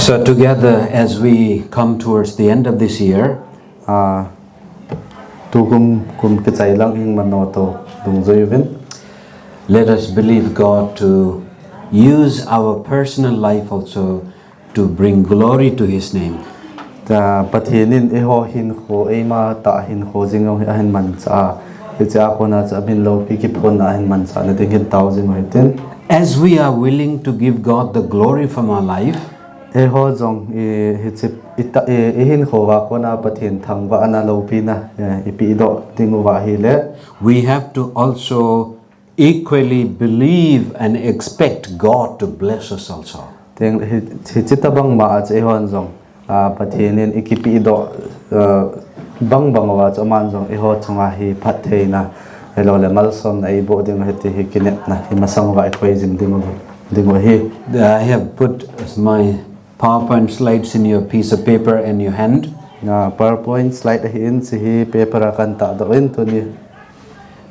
So together, as we come towards the end of this year, let us believe God to use our personal life also to bring glory to His name. As we are willing to give God the glory from our life, we have to also equally believe and expect God to bless us also. I have put my PowerPoint slides in your piece of paper and your hand. PowerPoint slide paper.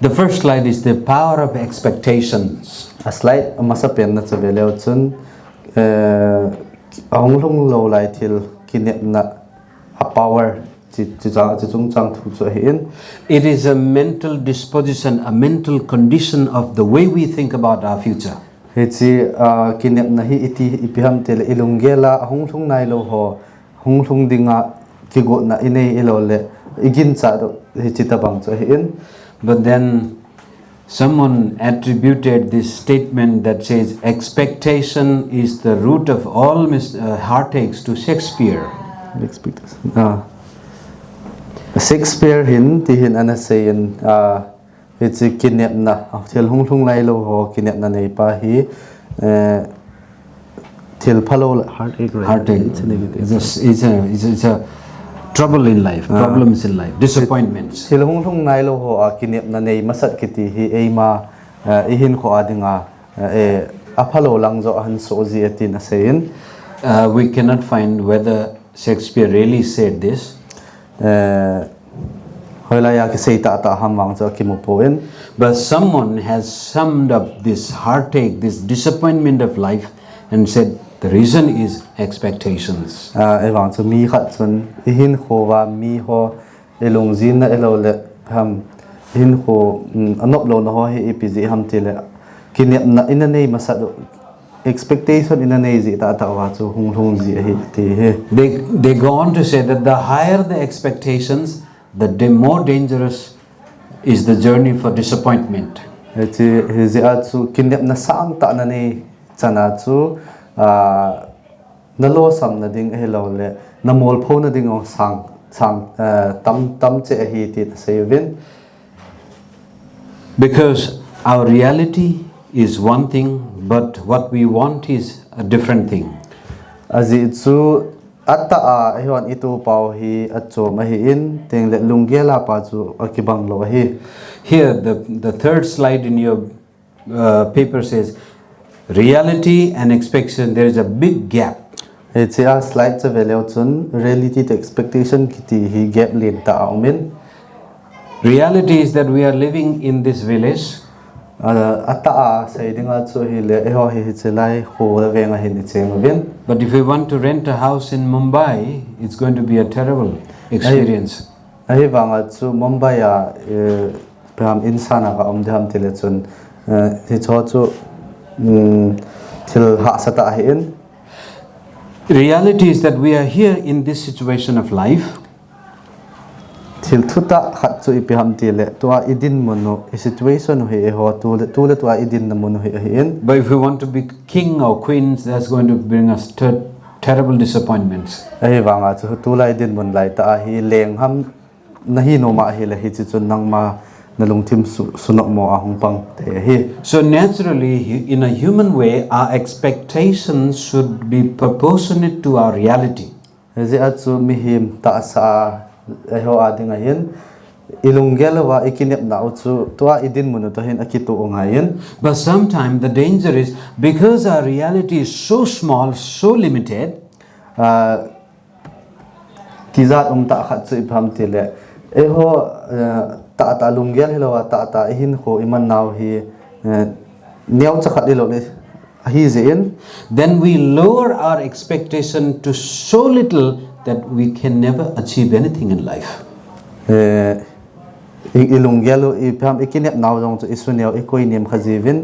The first slide is the power of expectations. A slide masapen na sabeleo chun aunglong low light hill kinep na a power. It is a mental disposition, a mental condition of the way we think about our future. Kinep na hi iti ipiham tele ilunggela hunglong nailo ho hunglong dinga kigo na inay ilole igin sa hichitabang hin. But then someone attributed this statement that says expectation is the root of all heartaches to Shakespeare. Shakespeare hin tihin anasayin it's kinep na til hunglong nailo ho kinep na nei pa hi til palo heartache. It's a trouble in life, problems in life, disappointments. Til hunglong nailo ho kinep na nei masat kiti hi eima ihin ko adinga apalo lang zo han sozi atin asayin. We cannot find whether Shakespeare really said this. But someone has summed up this heartache, this disappointment of life and said the reason is expectations. Expectation in They go on to say that the higher the expectations, the more dangerous is the journey for disappointment. Because our reality is one thing, but what we want is a different thing. Here, the third slide in your paper says reality and expectation. There is a big gap. It's a slide reality to expectation gap. Reality is that we are living in this village. But if we want to rent a house in Mumbai, it's going to be a terrible experience. Reality is that we are here in this situation of life. But if we want to be king or queens, that's going to bring us terrible disappointments. So naturally, in a human way, our expectations should be proportionate to our reality. But sometimes the danger is because our reality is so small, so limited, hi zein then we lower our expectation to so little that we can never achieve anything in life. ilunggelo ipham ikinep naw jong chu isuneo ikoi nim khajivin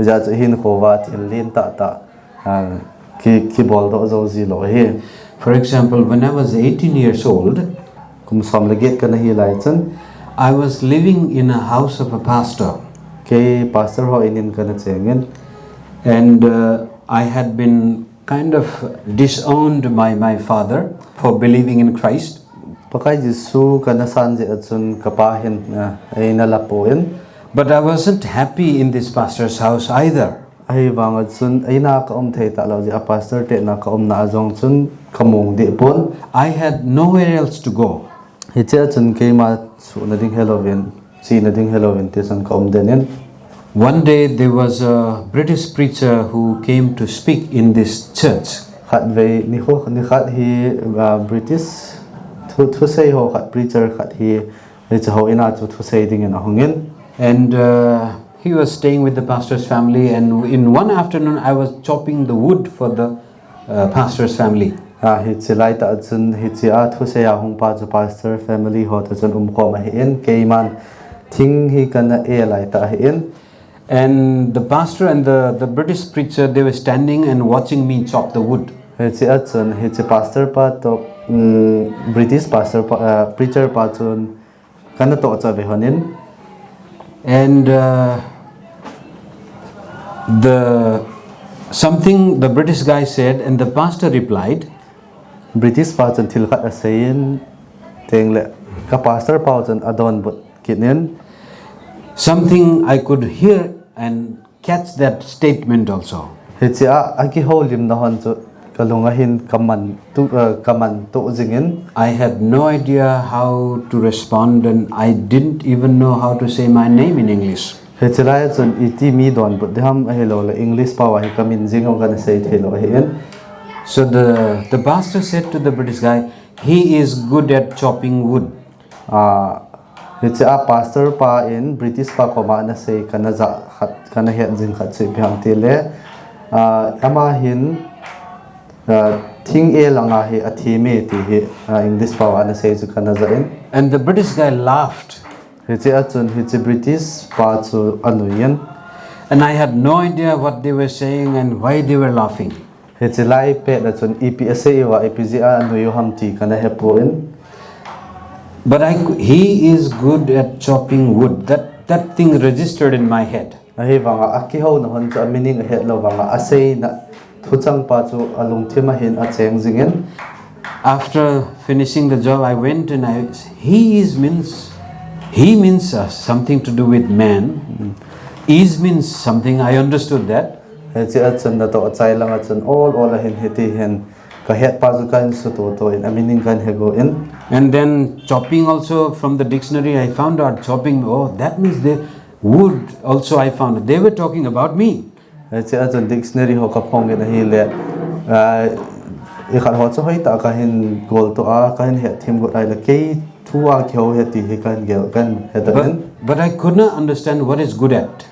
ja chu hin khowa thilin ta ki bol do zo ji lo he. For example, when I was 18 years old, kum som le get kana hi lai chen I was living in a house of a pastor, ke pastor ho inin kana chengen and I had been kind of disowned by my father for believing in Christ. pakai jisu kana sanje achun kapa hin aina lapoin, But I wasn't happy in this pastor's house either. ai wang achun aina ka thei ta lo ji a pastor te na ka na jong chun kamung de pon I had nowhere else to go. hi che chun ke ma su na ding Halloween si na ding Halloween te san ka denen. One day there was a British preacher who came to speak in this church. Khat ve ni ho ni khat hi British thu sei ho khat preacher khat hi le chaho ina chu thu sei ding na hongin. And he was staying with the pastor's family, and in one afternoon I was chopping the wood for the pastor's family. Hi chilai ta chun hi chia thu sei a hong pa chu pastor family ho ta chun ko ma hi en ke man thing hi kana e lai ta hi en. And the pastor and the British preacher, they were standing and watching me chop the wood. Hi chia chun hi chi pastor pa to British pastor preacher pa chun kana to cha ve honin. And the British guy said, and the pastor replied, British pa chun thil khat a sein teng le ka pastor pa chun adon but kinen something I could hear and catch that statement also. hi chia a ki ho lim na hon chu kalunga hin kaman tu jingin. I had no idea how to respond, and I didn't even know how to say my name in English. Hi chilai chun iti mi don but ham hello le English pa wa hi kamin jingom kana say hello hi en. So the pastor said to the British guy, he is good at chopping wood. Hi chia pastor pa in British pa ko ma na say kana za khat kana het jing khat se pham te le ama hin thing e langa hi athi me ti hi English pa wa na say chu kana za en. And the British guy laughed. Hi chia chun hi chi British pa chu anuyen. And I had no idea what they were saying and why they were laughing. Hi chi lai pe na chun EPSA wa EPGA anuyo ham ti kana he po en. But he is good at chopping wood. That thing registered in my head. Hi wanga aki ho na hon cha meaning he lo wanga asei na thuchang pa chu alung thima hin a cheng jingen. After finishing the job, I went and he means something to do with man. Is means something. I understood that. He chi achun na to chai langa chun all hin heti hin ka het pa chu kan su to in a meaning kan he go in. And then chopping also, from the dictionary I found out chopping. Oh, that means the wood also I found. They were talking about me. He chi achun dictionary ho ka phong na hi le I khat ho chu hoi ta ka hin gol to a ka hin het thim go ai la ke thua kheu heti hi kan gel kan hedan. But I could not understand what is good at.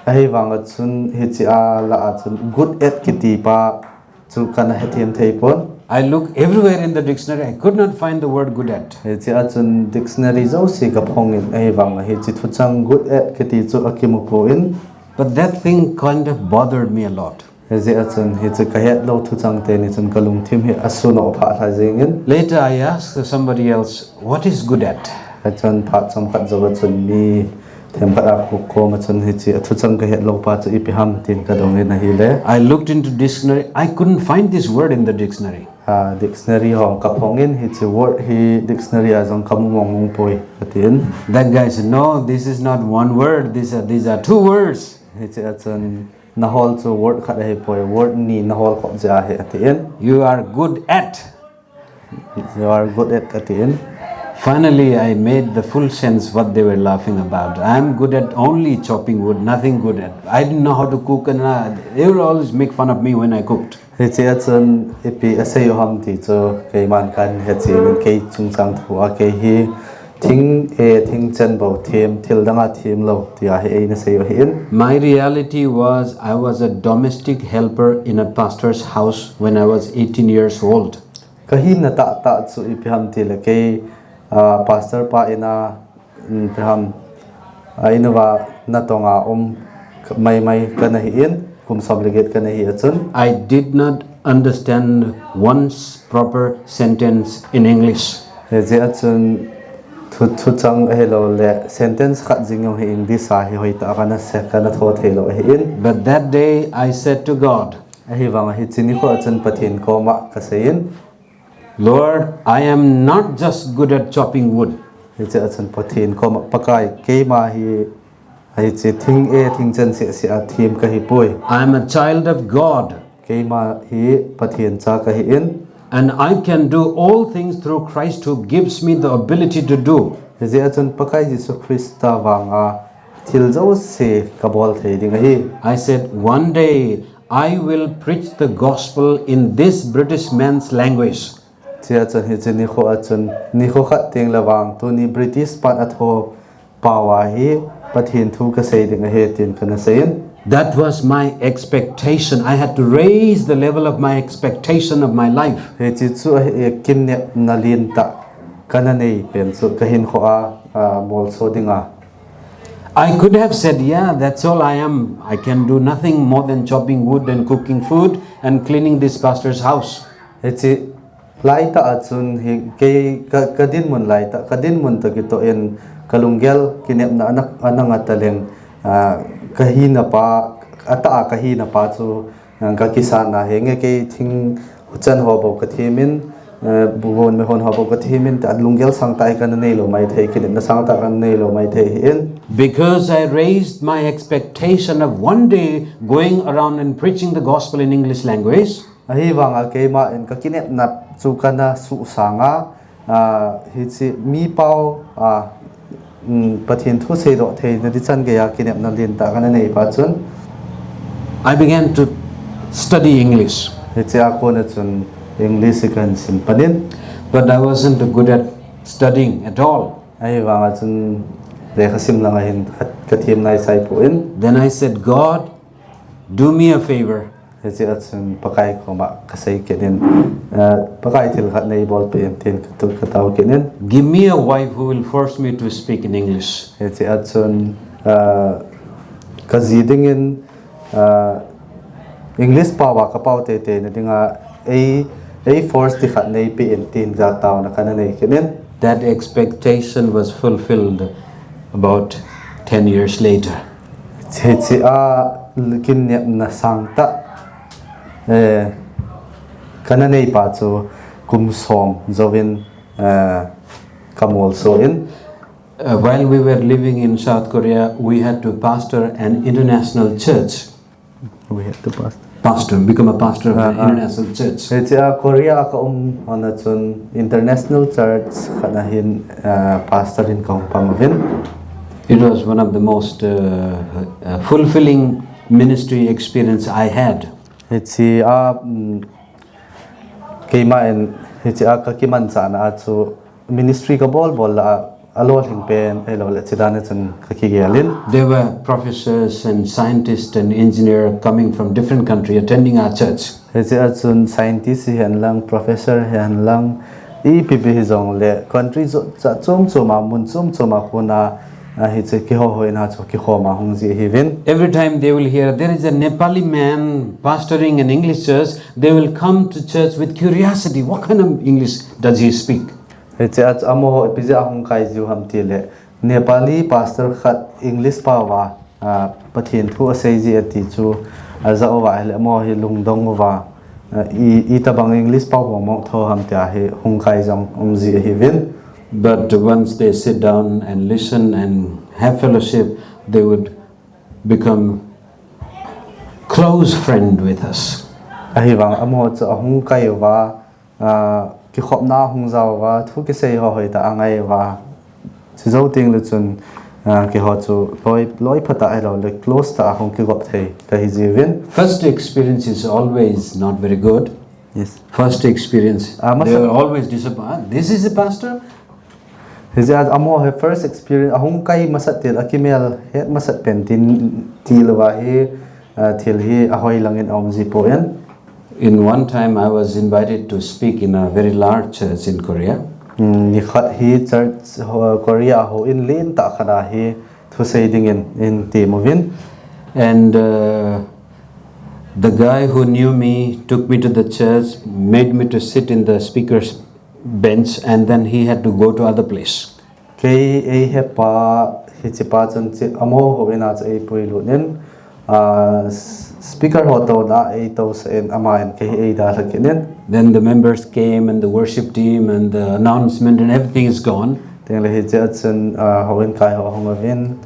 Hi wanga chun hi chi a la chun good at kiti pa chu kana hethiam thei pon. I looked everywhere in the dictionary. I could not find the word good at. Hi chi a chun dictionary zo si ka phong in ai wanga hi chi thuchang good at kiti chu akimu po in. But that thing kind of bothered me a lot. Hi chi a chun hi chi ka het lo thuchang te ni chun kalung thim hi asuno pha tha jingin. Later I asked somebody else, what is good at? Ha chun pha cham khat zo chun mi them khat a ko ma chun hi chi thuchang ka het lo pa chu ipiham tin ka dong na hi le. I looked into dictionary. I couldn't find this word in the dictionary. Dictionary hong ka phongin hi chi word hi dictionary a jong kam mong poi atin. That guy said, no, this is not one word. These are two words. Hi chi a chun na hol chu word khat hi poi word ni na hol kho ja hi atin. You are good at. You are good at atin. Finally, I made the full sense what they were laughing about. I am good at only chopping wood, nothing good at. I didn't know how to cook, and they will always make fun of me when I cooked. Hi chi a chun ipi asayo ham ti chu ke man kan he chi min ke chung sang thu a ke hi thing thing chen bo thim thil danga thim lo tia he na sei hin. My reality was I was a domestic helper in a pastor's house when I was 18 years old. Kahin na ta chu ipham til ke pastor pa ina pham ainawa na tonga mai kana hin kum subligate kana hi achun. I did not understand one proper sentence in English. Je achun thu chang hello le sentence khat jing hi English a hi hoita kana se kana tho thelo hin. But that day I said to God, Hi wang hi chini ko achun pathin ko ma kasein. Lord, I am not just good at chopping wood. Hi che achun pathin ko ma pakai ke ma hi ai che thing chen se a thim ka hi pui. I am a child of God. Ke ma hi pathin cha ka hi in. And I can do all things through Christ who gives me the ability to do. Je achun pakai Jesu Christa wanga thil zo se kabol thei ding hi. I said, one day I will preach the gospel in this British man's language. Che achun hi chini kho achun ni kho khat teng lawang tu ni British pan atho pawa hi pathin thu ka sei ding he tin kana sein. That was my expectation. I had to raise the level of my expectation of my life. He chi chu kin ne nalin ta kana nei pen chu ka hin kho a mol so dinga. I could have said, yeah, that's all I am. I can do nothing more than chopping wood and cooking food and cleaning this pastor's house. He chi lai ta achun hi ke kadin mun lai ta kadin mun ta ki to en kalunggel kinep na anak anang ataleng kahina pa ata kahina pa chu ka kisana henge ke thing chan ho bo ka thimin bugon me hon ho bo ka thimin ta lunggel sang tai kan nei lo mai thei kin na sang ta kan nei lo mai thei in. Because I raised my expectation of one day going around and preaching the gospel in English language. Ahi wanga ke ma en ka kinep na chu kana su sanga hi chi mi pau pathin thu sei ro thei na di chan ge ya kinep na lin ta kana nei pa chun. I began to study English. Hi chi a ko na chun English kan sim panin. But I wasn't good at studying at all. Ahi wanga chun le khasim langa hin ka thim nai sai po in. Then I said, God, do me a favor. Hi chi a chun pakai ko ma ka sei kenin pakai thil khat nei bol pe tin ka tu ka taw kenin. Give me a wife who will force me to speak in English. Hi chi a chun ka ziding in English pawa ka pau te na dinga a force ti khat nei pe in tin za taw na kana nei kenin. That expectation was fulfilled about 10 years later. Chi chi a kin ne na sang ta kana nei pa chu kum som zovin kamol so in. While we were living in South Korea, we had to pastor an international church. We had to pass. Become a pastor of an international church. It's a Korea ka on a chun international church kana hin pastor in kong pamavin. It was one of the most fulfilling ministry experience I had. It's a kema en it's a kakiman sana chu ministry ka bol la alol hin pen elo le chidane chun kakigelin. There were professors and scientists and engineers coming from different countries attending our church. It's a chun scientist hen lang professor hen lang EPB hizong le country chom choma mun choma kuna hitse ki ho hoina cho ki khoma hongji hivin. Every time they will hear there is a Nepali man pastoring an English church, they will come to church with curiosity. What kind of English does he speak? It's a amo epize ahong kai ju ham tile Nepali pastor khat English pawa pathin thu asai ji ati chu aza owa hele mo hi lungdong wa I tabang English pawa mo tho ham ta he hong kai jong omji hivin. But once they sit down and listen and have fellowship, they would become close friend with us. Ahi wang amo cha hong kai wa ki khop na hong zaw wa thu ki sei ho hoi ta angai wa chi zo ting le chun ki ho chu loi phata elo le close ta hong ki gop thei ka hi jivin. First experience is always not very good. Yes. First experience, they were always disappointed. This is a pastor? His amo he first experience ahung kai masat til akimel het masat pentin tilwa he til he ahoy langin omzi poen. In one time, I was invited to speak in a very large church in Korea. Ni khat hi church Korea ho in lin ta khana hi thu sei ding in timovin. And the guy who knew me took me to the church, made me to sit in the speaker's bench, and then he had to go to other place. Kay e he pa hi chipa chon chi amo ho ina cha e puilu nen speaker ho to na e to sen ama en ke e da lakinen. Then the members came and the worship team and the announcement and everything is gone. Teng le hi cha chen ho en kai ho hong avin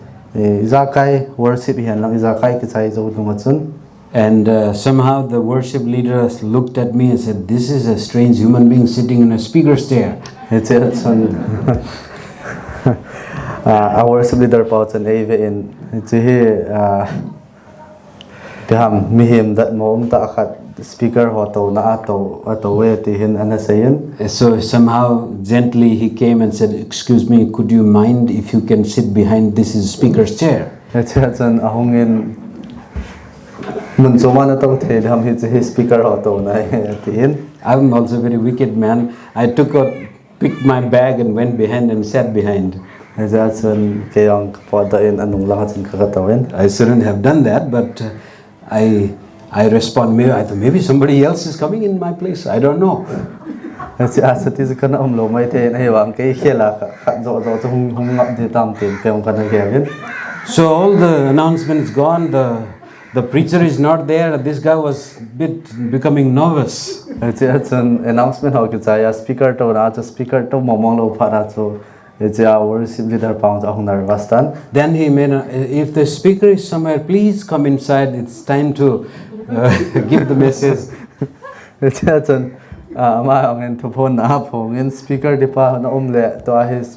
za kai worship hian lang za kai ki chai zo dung chun. And somehow the worship leaders looked at me and said, "This is a strange human being sitting in a speaker's chair." He cha chen our worship leader pa chen e ve in chi hi Piham mihim that mom ta khat speaker ho to na to we ti hin anasayin. So somehow gently he came and said, "Excuse me, could you mind if you can sit behind this is speaker's chair?" Chan ahongin mun choma na to the ham hi speaker ho to na ti hin. I'm also a very wicked man. I picked my bag and went behind and sat behind. Chan kayong pada in anung lang chan kakatawin. I shouldn't have done that, but I respond. Maybe I thought maybe somebody else is coming in my place. I don't know. Si asa ti kana umlo mai te na hiwang kay khela kha zo hung ngap de tam tin kayong kana kevin. So all the announcements gone. The preacher is not there. This guy was becoming nervous. Chan announcement ho ki chaya speaker to na to speaker to momong lo phara cho it's our worship leader pounds ahung nervous tan. Then he made if the speaker is somewhere, please come inside. It's time to give the message. Chan ma ongen to phone na phone in speaker de pa na umle to his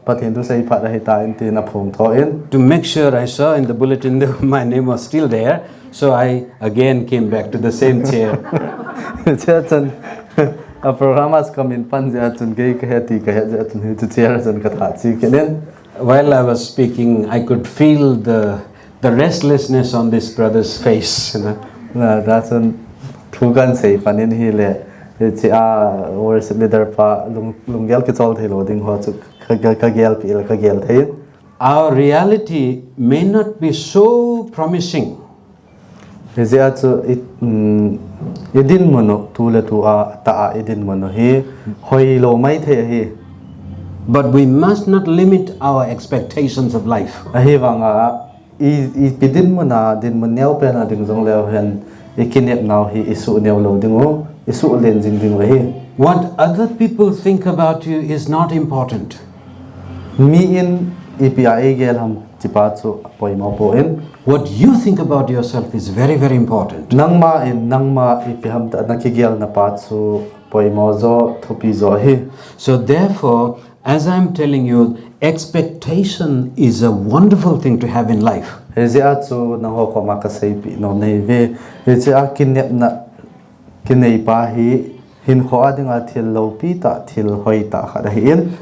pathin tu sei phat hi ta in ti na phone tho in. To make sure I saw in the bulletin that my name was still there, so I again came back to the same chair. Chan a programas come in pan ja chun ge ka heti ka ja chun hi chair chun ka tha chi kenen. While I was speaking, I could feel the restlessness on this brother's face. You know? Na da chun thu kan sei panin hi le chi a worship leader pa lunggel ki chol thelo ding ho chu ka gel pil ka gel thei. Our reality may not be so promising. Hezia chu idin mono tule tu a ta idin mono hi hoi lo mai the hi. But we must not limit our expectations of life. A hi wanga I pidin mo na din mo neo pe na ding jong leo hen ikinep now hi isu neo lo ding o isu len jing ding hi. What other people think about you is not important. Mi in IPI gel ham chipachu poi mo po in. What you think about yourself is very, very important. Nangma IPI ham ta nakigel na pachu poi mo zo thupi zo hi. So therefore, as I'm telling you, expectation is a wonderful thing to have in life. Hezia chu na ho ko ma ka sei pi no nei ve hezia kinep na kinei pa hi hin kho adinga thil lo pi ta thil hoi ta kha hi in.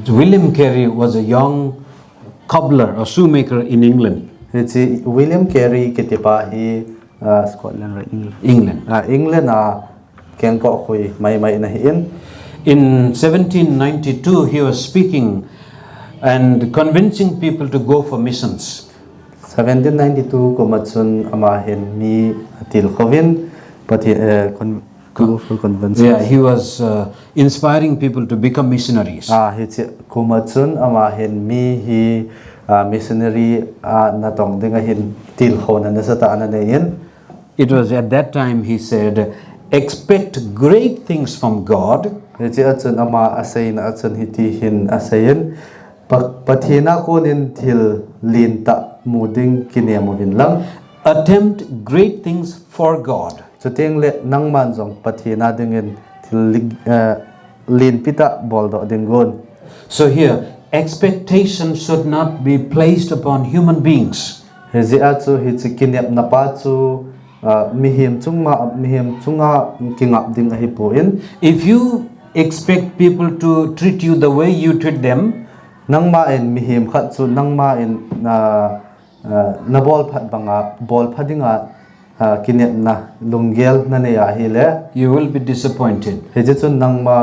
William Carey was a young cobbler or shoemaker in England. Hezi William Carey kitipa hi Scotland right England. England ken ko khui mai na hi in. In 1792, he was speaking and convincing people to go for missions. 1792 ko matsun ama hen mi til khovin pati go for convention. Yeah, he was inspiring people to become missionaries. Hezi ko matsun ama hen mi hi missionary na tong dinga hin til khona na sa ta na yin. It was at that time he said, expect great things from God. Hezi atsun ama asain atsun hiti hin asayin pathina ko nin til linta muding kinemovin lang. Attempt great things for God. Chuting le nang man jong pathina dingin til lin pita boldo dingon. So here, expectation should not be placed upon human beings. Hezi atsu hitsi kinep na pachu mihim chunga kingap ding hi po in. If you expect people to treat you the way you treat them, nang ma in mi him khat chu nang ma in na bol phat banga bol phadinga kinet na lungel na ne ya hi le you will be disappointed. he je chun nang ma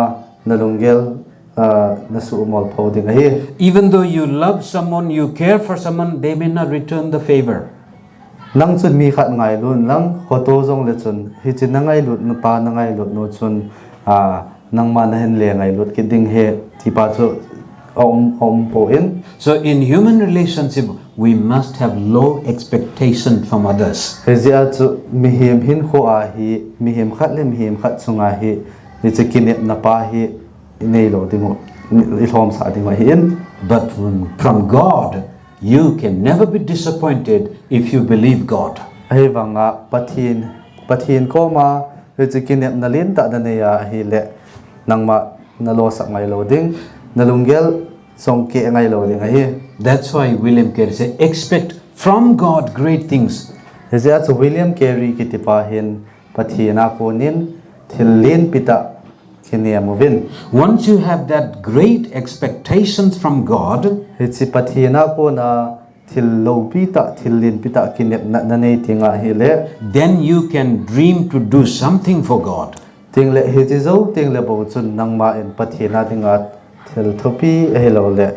na lungel na su mol phau ding hi Even though you love someone, you care for someone, they may not return the favor. nang chun mi khat ngai lun lang photo jong le chun hi chin na ngai lut na pa na ngai lut no chun nang ma na hen le ngai lut ki ding he ti pa chu om po in. So in human relationship, we must have low expectation from others. He zia chu mi him hin kho a hi mi him khat le mi him khat chunga hi ni che kinet na pa hi nei lo dingo I thom sa dingo hi in. But from God, you can never be disappointed if you believe God. Ai wanga pathin ko ma he che kinet na lin ta da ne ya hi le nang ma na lo sak ngai lo ding na lungel song ke ngai lo ding hi. That's why William Carey said, expect from God great things. He zia chu William Carey ki ti pa hin pathina ko nin thilin pita Movin. Once you have that great expectations from God, Hitsi pathina ko na thillo pita thillin pita kinep na nei tinga hele then you can dream to do something for God. tingle hitsi zo tingle bo chun nangma en pathina tinga thil thopi helo le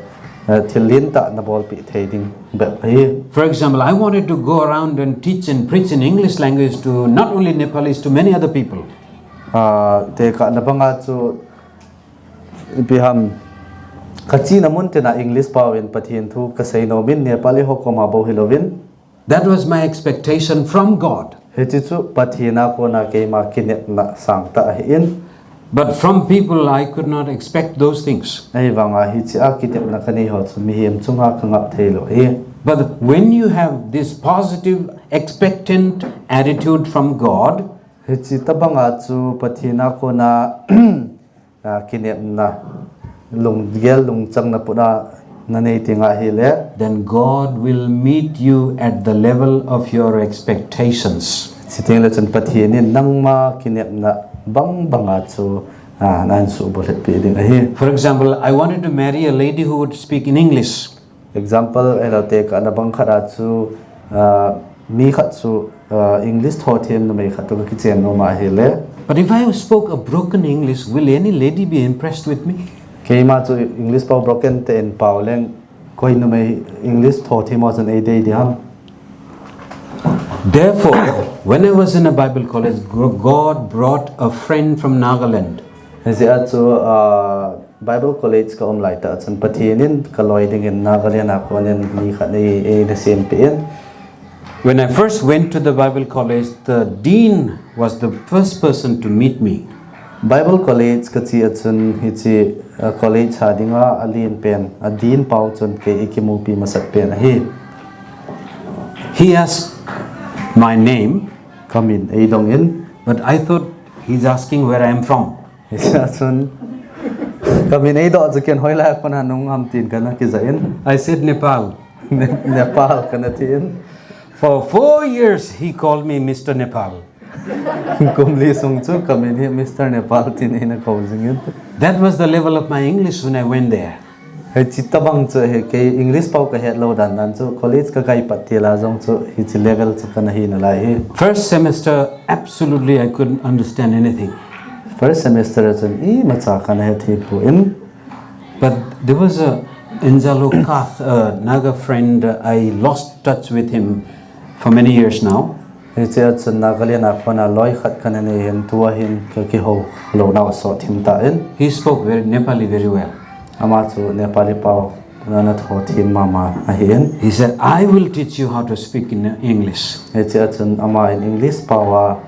thillin ta na bol pi thading be hi. For example, I wanted to go around and teach and preach in English language to not only Nepalese, to many other people. Te ka na banga chu biham kachi na mun te na English pawin pathin thu ka sei no min Nepali ho ko ma bo hilovin. That was my expectation from God. Hitsi chu pathina ko na ke ma kinet na sang ta hi in. But from people, I could not expect those things. Ai wanga hitsi a kitep na kani ho chu mi him chunga khangap thelo hi. But when you have this positive, expectant attitude from God, Hitsi tabanga chu pathina ko na kinep na lunggel lungchang na puna na nei tinga hile then God will meet you at the level of your expectations. siting le chen pathinin nangma kinep na banga chu nan su bolet pi ding hi. For example, I wanted to marry a lady who would speak in English. Example elo te ka na bang khara chu mi khat chu English thothem na mai khat to ki chen no ma hele. But if I spoke a broken English, will any lady be impressed with me? Keima chu English pau broken te en pau leng koi no mai English thothem was an 8 day diam. Therefore, when I was in a Bible college, God brought a friend from Nagaland. Zia chu Bible college ka lai ta chan pathinin kaloi ding in Nagaland a konen ni khat nei e the same pin. When I first went to the Bible college, the dean was the first person to meet me. Bible college ka chi achun hi chi college hadinga alin pen a dean pau chun ke ikimu pi masak pen hi. He asked my name, Come in ei dong in. but I thought he's asking where I am from. Zia chun come in ei do chu ken hoila kon hanung ham tin kana ki zain I said Nepal. Nepal kana tin. For 4 years, he called me Mr. Nepal. Kumli sung chu come in hi Mr. Nepal tin ina kausing in. That was the level of my English when I went there. He chitabang chu he ke English pau ka het lo dan nan chu college ka kai patila jong chu hi chi level chu kana hi na lai hi. First semester, absolutely I couldn't understand anything. First semester chun I macha kana he thi pu in. But there was a Injalo Kath, a Naga friend, I lost touch with him for many years now. He said chun Nagaland a khona loi khat kana ne hin tua hin ka ki ho lo na so thim ta in. He spoke very Nepali very well. Ama chu Nepali pau na tho thim mama a hin. He said, I will teach you how to speak in English. He said chun ama in English pawa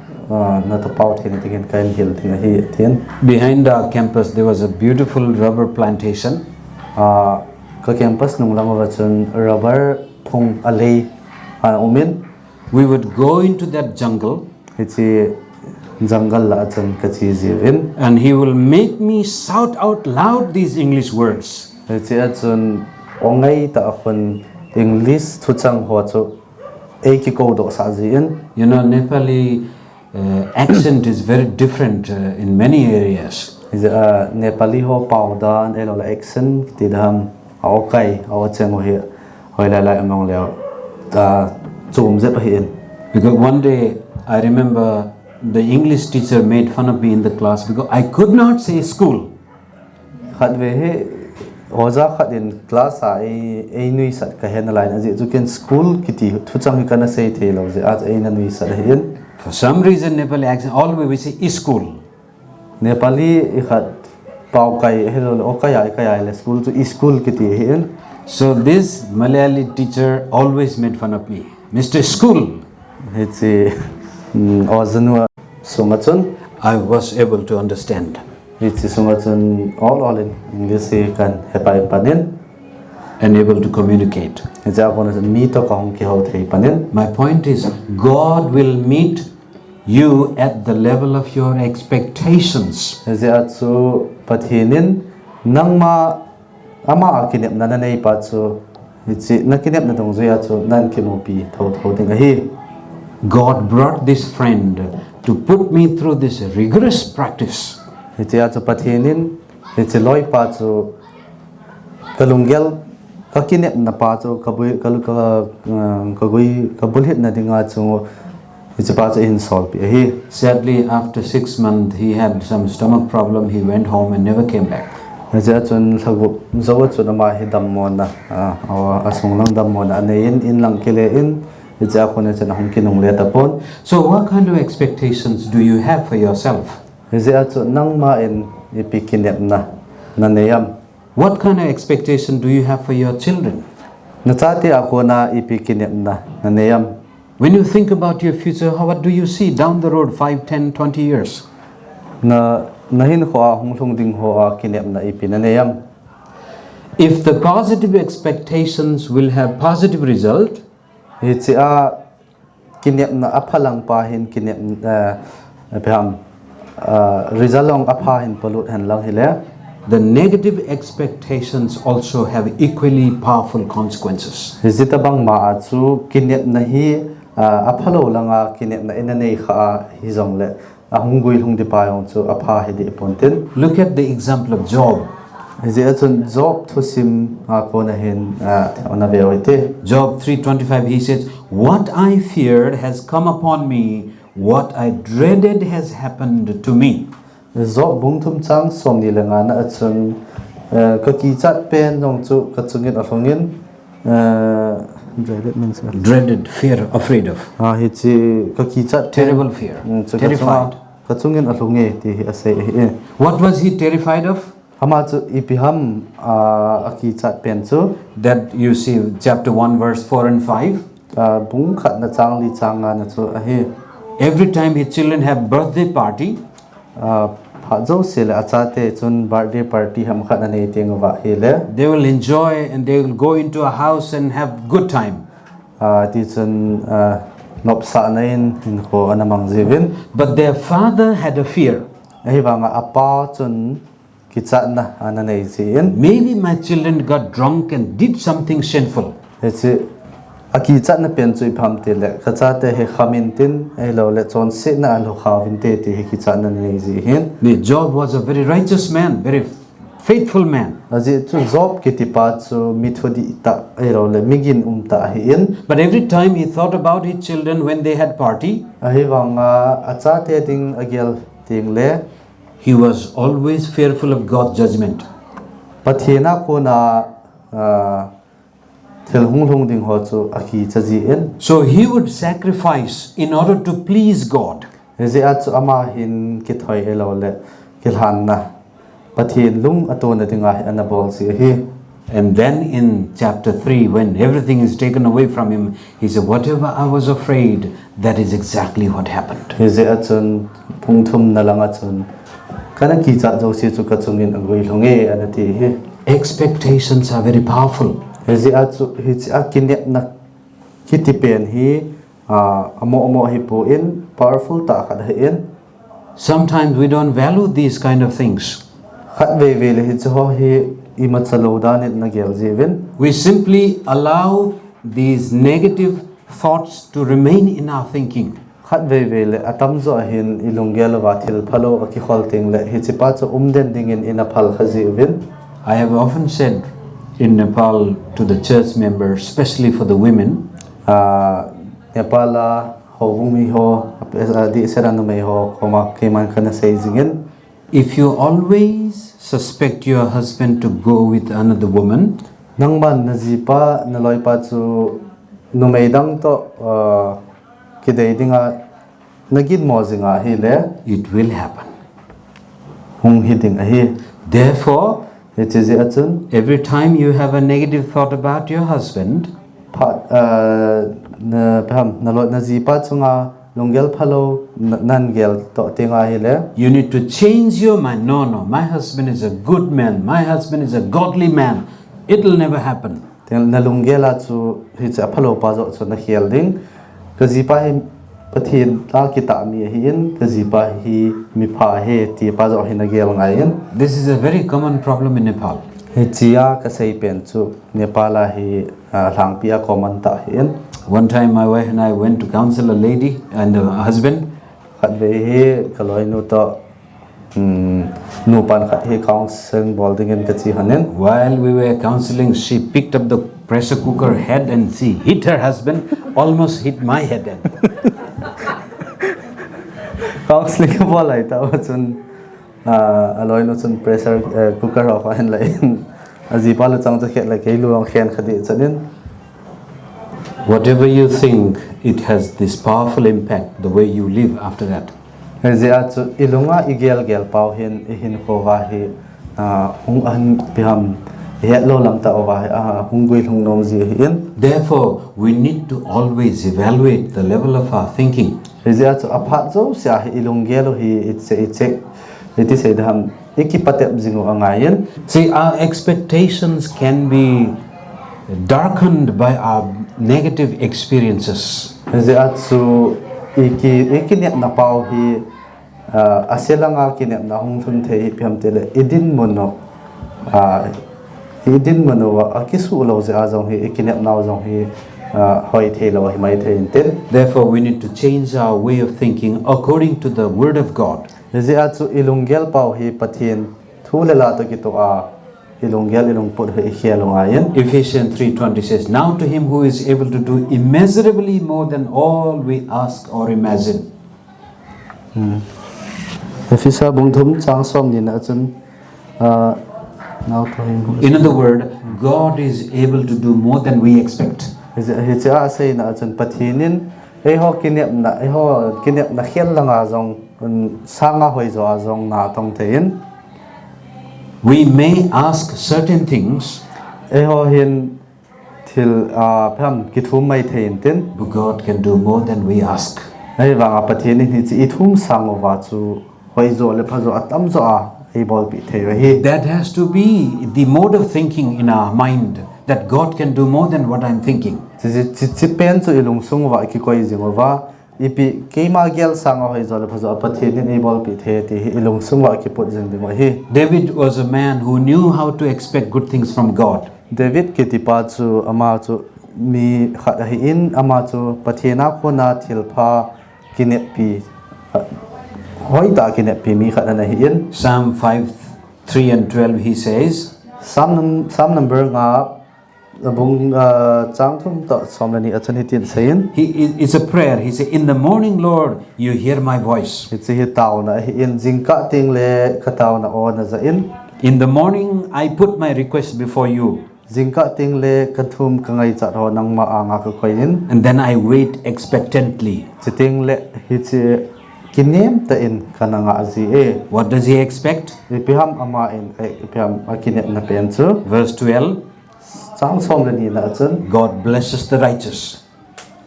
na to pau thin tin kain hil thing hi thin. Behind our campus, there was a beautiful rubber plantation. Ka campus nung lang wa chun rubber phung alei umin. We would go into that jungle Hichi jungle la chun ka chi jivin. and he will make me shout out loud these English words. Hichi chun ongai ta khun English thu chang ho chu e ki ko do sa jin. You know, Nepali accent is very different in many areas. Nepali ho pau dan elo la action ti dam okay our cheng here hoi lai among leo zoom zep hin Because one day I remember the English teacher made fun of me in the class because I could not say school. khat ve he oza khat in class ai nui sat ka hen line aji tu ken school kiti thu chang kana sei the lo je aj ai na nui sat hin For some reason Nepali accent always we say school. Nepali I khat pau kai hello kai le school to school kiti hin So this Malayali teacher always made fun of me. Mr. School. it's ozanwa sungachun I was able to understand. it's sungachun all in English kan hepai panin And able to communicate. it's a one mi to kong ki ho thei panin My point is, God will meet you at the level of your expectations. it's a chu pathinin nangma ama akinep na nei pa chu it's nakinep na dong zuya chu nan ki mo pi tho ding hi God brought this friend to put me through this rigorous practice. it's a chu pathinin it's loi pa chu kalungel kakinep na pa chu kabui kabul hit na dinga chu it's pa chu in solve hi Sadly, after 6 months, he had some stomach problem. He went home and never came back. it's a chun thagup zawa chu na ma hi dam mon na asung lang dam mon ane in lang kile in it's a khone chen hong kinung le tapon So, what kind of expectations do you have for yourself? it's a chu nang ma in ipikinep na neyam What kind of expectation do you have for your children? na chati akona ipikinep na neyam When you think about your future, what do you see down the road 5, 10, 20 years? na nahin kho hong thung ding ho kinep na ipin neyam If the positive expectations will have positive result, it's a kinep na aphalang pa hin kinep pham rizalong apha hin polut han lang hile the negative expectations also have equally powerful consequences. hizita bang ma chu kinep na hi aphalo langa kinep na inanei kha hizong le ahungui hungdi pa yong chu apha hi di ponten Look at the example of Job. hizia chun job thusim ko na hin ona be hoite Job 3:25, he says, "What I feared has come upon me, what I dreaded has happened to me." job bung thum chang som ni langa na chun ka ki chat pen jong chu ka chungin athongin dreaded means Dreaded, fear, afraid of, hi chi ka ki chat terrible fear, terrified. ka chungin athonge ti ase What was he terrified of? hama chu ipiham aki chat pen chu That you see chapter 1 verse 4 and 5. bung khat na chang li changa na chu ahi Every time his children have birthday party, pha jo sel achate chun birthday party ham khat na nei teng wa hele they will enjoy and they will go into a house and have good time. ti chun nop sa nain in ko anamang jivin But their father had a fear. ahi wanga apa chun kichat na ana nei chin Maybe my children got drunk and did something sinful. hechi aki chat na pen chui pham te le khachate he khamin tin ai lo le chon se na lo khawin te ti he kichat na nei ji hin Job was a very righteous man, very faithful man. aji chu job kiti pa chu mithodi ta ai lo le migin ta hi in But every time he thought about his children when they had party, ahi wanga achate ding agel ting le he was always fearful of God's judgment. pathina ko na thel hung ding ho chu aki chaji in So he would sacrifice in order to please God. heji a chu ama hin ki thoi elo le kilhan na pathin lung atona dinga ana bol si hi And then in chapter 3, when everything is taken away from him, he said, "Whatever I was afraid, that is exactly what happened." heji a chun phungthum na langa chun kana ki cha jo si chu ka chungin agoi longe anati hi Expectations are very powerful. heji a chu hi a kinep na kiti pen hi amo hi po in powerful ta khat hi in Sometimes we don't value these kind of things. khat ve le hi chu hi ima chalo dan it na gel jivin We simply allow these negative thoughts to remain in our thinking. khat ve le atam zo hin ilungel wa thil phalo aki khol ting le hi chipa chu umden ding in a phal khaji win I have often said, in Nepal to the church members, especially for the women. Nepal ho mi ho di serano me ho koma keman kana say zingen. If you always suspect your husband to go with another woman, Nang man nazipa naloy pa chu numaydang to kidei dinga nagid mo zinga hile it will happen. hung hiding ahi. Therefore, It is atun every time you have a negative thought about your husband, pat na pam naloy nazipa chunga lungel phalo nangel to tinga hile you need to change your mind. No, no, my husband is a good man. My husband is a godly man. It will never happen. na lungela chu hi cha phalo pa zo chu na hial ding kazipa hi pathin ta kita mi hin kazipa hi mi pha he ti pa zo hin gel ngai. This is a very common problem in Nepal. He chia ka sei pen chu Nepala hi hlang pia common ta hin. One time my wife and I went to counsel a lady and a husband. Khat ve he kaloi nu to nu pan khat he counsel bol ding en ka chi hanen. While we were counseling, she picked up the pressure cooker head and she hit her husband, almost hit my head. Counseling ka bol ai ta chun aloi nu chun pressure cooker of han lai azipa lu chang cha khet la ke lu ang khen khadi chanin. Whatever you think, it has this powerful impact, the way you live after that. Zia chu ilunga igel gel pau hin ko wa hi hung an piham he lo lam ta wa hung gui hung nom ji hin. Therefore, we need to always evaluate the level of our thinking. Zia chu aphat zo sia hi ilung gelo hi itse it is edham ikipatep jingo angayen. See, our expectations can be darkened by our negative experiences. Zia chu ikinep na pau hi aselanga kinep na hung thun the piham tele idin mono akisu lo ze azong hi ikinep na zong hi hoi the lo hi mai the inten. Therefore, we need to change our way of thinking according to the Word of God. Zia chu ilungel pau hi pathin thulela to ki to ilungel ilung put hi hialong ayen. Ephesians 3:20 says, "Now to him who is able to do immeasurably more than all we ask or imagine." Efisa bungthum chang som ni na chun now to him who In other words, God is able to do more than we expect. hi cha sei na chun pathinin ho kinep na khel langa jong sanga hoi zo azong na tong thein. We may ask certain things, Ho hin til pham kithum mai thein tin but God can do more than we ask. ai wanga pathinin hi chi thum sang wa chu hoi zo le pha zo atam zo able be the hi. That has to be the mode of thinking in our mind, that God can do more than what I'm thinking. Chi pen chu ilung sung wa ki koi jingo wa ipi keima gel sang hoi zo le pha zo pathinin able be the ti ilung sung wa ki put jing ding hi. David was a man who knew how to expect good things from God. David kitipa chu ama chu mi khat hi in ama chu pathina khona thilpha kinep pi hoi ta kinep pi mi khat na hi in. Psalm 5:3 and 12 he says, Psalm number nga bung chang thum to somlani achani tin sein it's a prayer. He said, "In the morning, Lord, you hear my voice. it's hi taw na hi in jingka ting le khataw na on na za in In the morning, I put my request before you, jingka ting le kathum kangai chat ho nang ma anga ka khoi in and then I wait expectantly." chiting le hi che kinem ta in kananga azi What does he expect? ipiham ama in ipiham akinep na pen chu Verse 12, chang somlani na chun God blesses the righteous,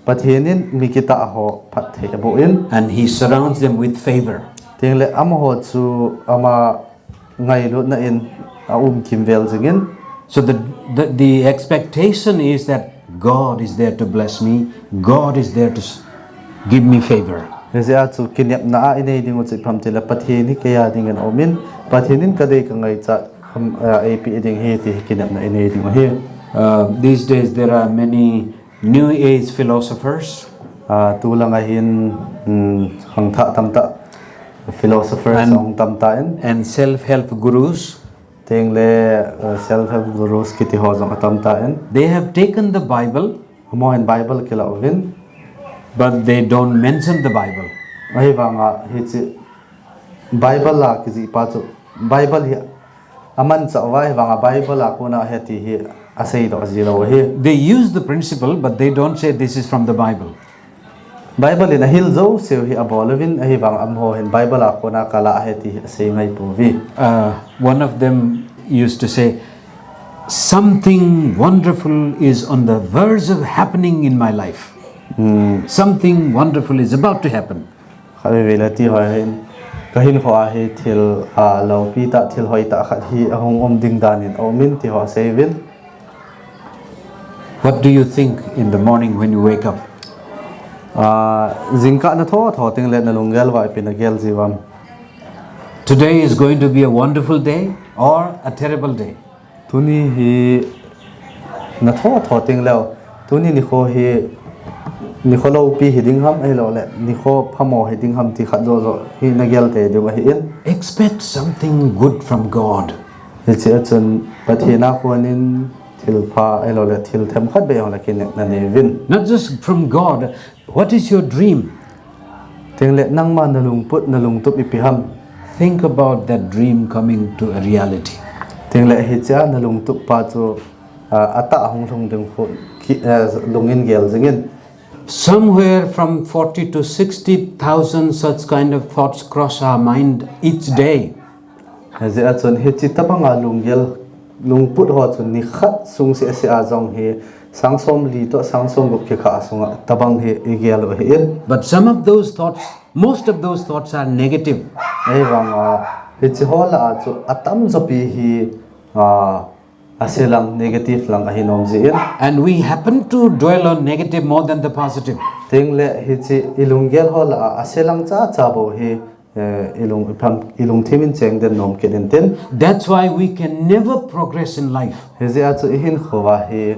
pathinin mikita ho phat the bo in and he surrounds them with favor. ting le am ho chu ama ngai lu na in kim vel jingin. So the expectation is that God is there to bless me. God is there to give me favor. Zia chu kinep na inei ding chu pham tela pathini kaya ding an omin pathinin kadai ka ngai cha ap ding he ti kinep na inei ding he. These days there are many New Age philosophers Tulanga hin hangtha tamta philosophers ong tamta in and self-help gurus Ting le self-help gurus kiti ho jong atam ta en. They have taken the Bible, Mo in Bible kila ovin. but they don't mention the Bible. Ahi banga hi chi Bible la ki ji pa chu Bible hi aman cha wai banga Bible la ko na heti hi asei do ji lo hi. They use the principle, but they don't say this is from the Bible. Bible in a hill zo se hi abolovin ahi bang am ho hin Bible la ko na kala heti asei ngai pu vi. One of them used to say, something wonderful is on the verge of happening in my life. Something wonderful is about to happen. Khabe velati ho hin kahin ho a hi thil lo pi ta thil hoi ta khat hi ahong om ding danin omin ti ho sevin. What do you think in the morning when you wake up? Zingka na tho ting le na lungel wa pinagel jiwam. Today is going to be a wonderful day or a terrible day. Tuni hi na tho ting leo tuni ni kho hi ni kho lo pi hiding ham ai lo le ni kho phamo hiding ham ti khat zo zo hi na gel te de hi in. Expect something good from God. Hi che chun pathina khonin thil pha ai lo le thil them khat be la kin na ne vin. Not just from God. What is your dream? Ting le nang ma na lung put na lung tup ipi ham. Think about that dream coming to a reality. Ting le hi cha na lung tup pa chu ata hong thong ding kho lungin gel jingin. Somewhere from 40 to 60,000 such kind of thoughts cross our mind each day. Haze a chun hi chi tapanga lunggel lungput ho chun ni khat sung se se a jong hi sangsom li to sangsom guk ke kha sunga tabang hi igel hi in. But some of those thoughts, most of those thoughts are negative. Ei wanga hi chi ho la chu atam zo pi hi aselang negative lang a hinom ji in. And we happen to dwell on negative more than the positive. Ting le hi chi ilunggel ho la aselang cha cha bo hi ilung thimin cheng den nom ke den ten. That's why we can never progress in life. Hi ji a chu hin khowa hi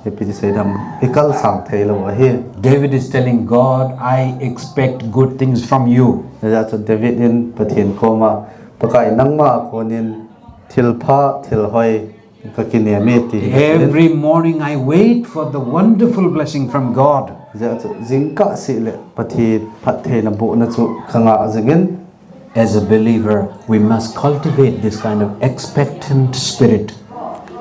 pi se dam ikal sang thailo hi. David is telling God, I expect good things from you. Ja chu David in pathin koma pakai nangma konin thilpha thilhoi kakine me ti. Every morning I wait for the wonderful blessing from God. Ja chu jingka si le pathi phathe na bu na chu khanga jingin. As a believer, we must cultivate this kind of expectant spirit.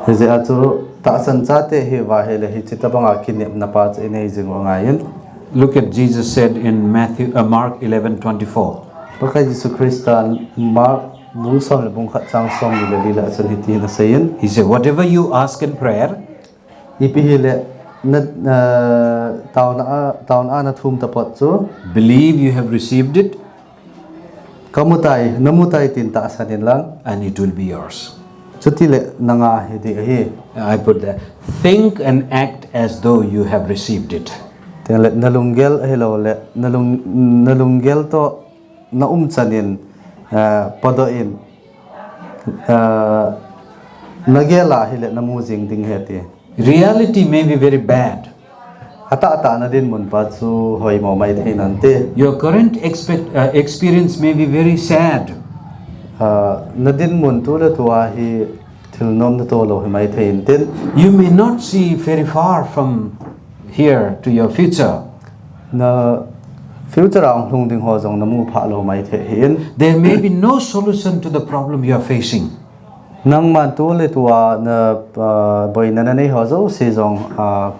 Ja chu ta san cha te hi wa hele hi chitabanga kinem na pa che nei jing ngayin. Look at Jesus said in Mark 11:24. Pakai Jesu Kristan Mark bung som le bung khat chang som le lila chan hi ti na sayin. He said, whatever you ask in prayer, Ipi hi le na taun a na thum ta pot chu believe you have received it, kamutai namutai tin ta sanin lang and it will be yours. chuti le nanga hi di hi I put there, think and act as though you have received it. te le nalunggel hello le nalunggel to na chanin podo in nagela hi le namu jing ding heti Reality may be very bad. ata na din mun pa chu hoi mo mai theinan te Your current experience may be very sad. na din mun tu le tuwa hi thil nom na to lo hi mai thein tin You may not see very far from here to your future. na future ang hlung ding ho jong namu pha lo mai the hin There may be no solution to the problem you are facing. nang man tu le tuwa na boy na nei ho zo se jong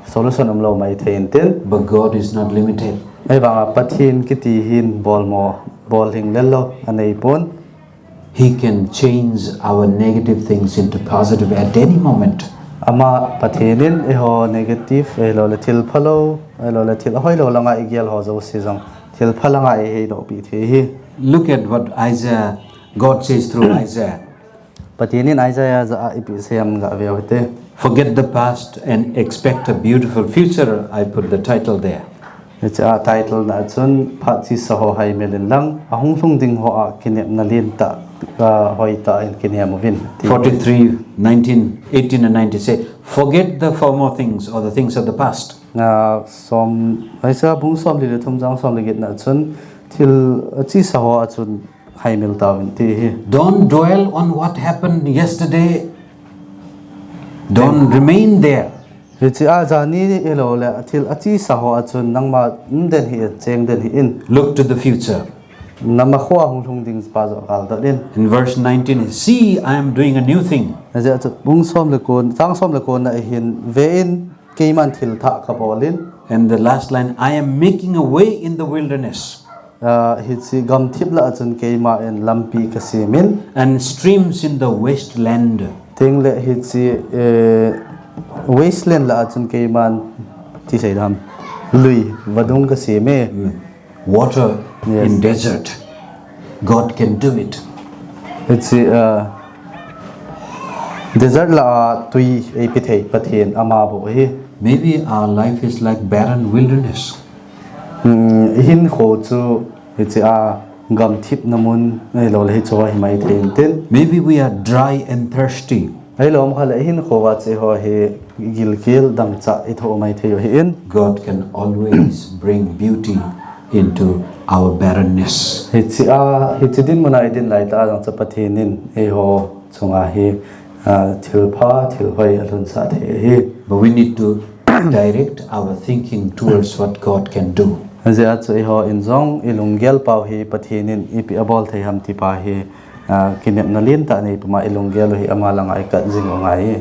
solution am lo mai thein tin But God is not limited. ai ba pathin kiti hin bol hing lelo anei pon He can change our negative things into positive at any moment. ama pathinin e ho negative e lo le thil phalo e lo le thil hoi lo langa igel ho zo se jong thil phalanga e he do pi the hi Look at what God says through Isaiah. patinin Isaiah za ipi sem ga ve hote Forget the past and expect a beautiful future. I put the title there. it's a title na chun phachi sa ho hai melin lang ahung hlung ding ho a kinem na lin ta hoi ta in kinem vin 43, 19, 18 and 19 say, forget the former things or the things of the past. na som aisa bung som li thum jang som li na chun thil chi sa ho a chun hay mil tao in ti hi Don't dwell on what happened yesterday. Don't remain there. hi chi a jani elo le thil achi sa ho achun nangma den hi cheng den hi in Look to the future. nama khwa hung thung ding pa zo kal da din In verse 19, see, I am doing a new thing. ja chu bung som le kon tang som le kon na hin ve in ke man thil tha ka bolin And the last line, I am making a way in the wilderness hi chi gam thip la achun ke ma en lampi ka simin and streams in the wasteland. ting le hi chi wasteland la achun ke man ti sei dam lui vadung ka sime Water Yes. in desert. God can do it. it's desert la tui ei pithei pathian ama bo hi Maybe our life is like barren wilderness. hin kho chu it's gam thip namun ei lo le chu hi mai thein tin Maybe we are dry and thirsty. ei lom khala hin kho wa che ho hi gil kil dang cha i tho mai thei hi in God can always bring beauty into our barrenness. hi din mona idin lai ta jang cha pathinin ei ho chunga hi thil pha thil hoi alun sa the hi But we need to direct our thinking towards what God can do. Azia chu ho in zong ilung gel pau hi pathinin ipi abol thei ham ti pa hi kinep na lin ta nei puma ilung gel hi ama langai kat jing ngai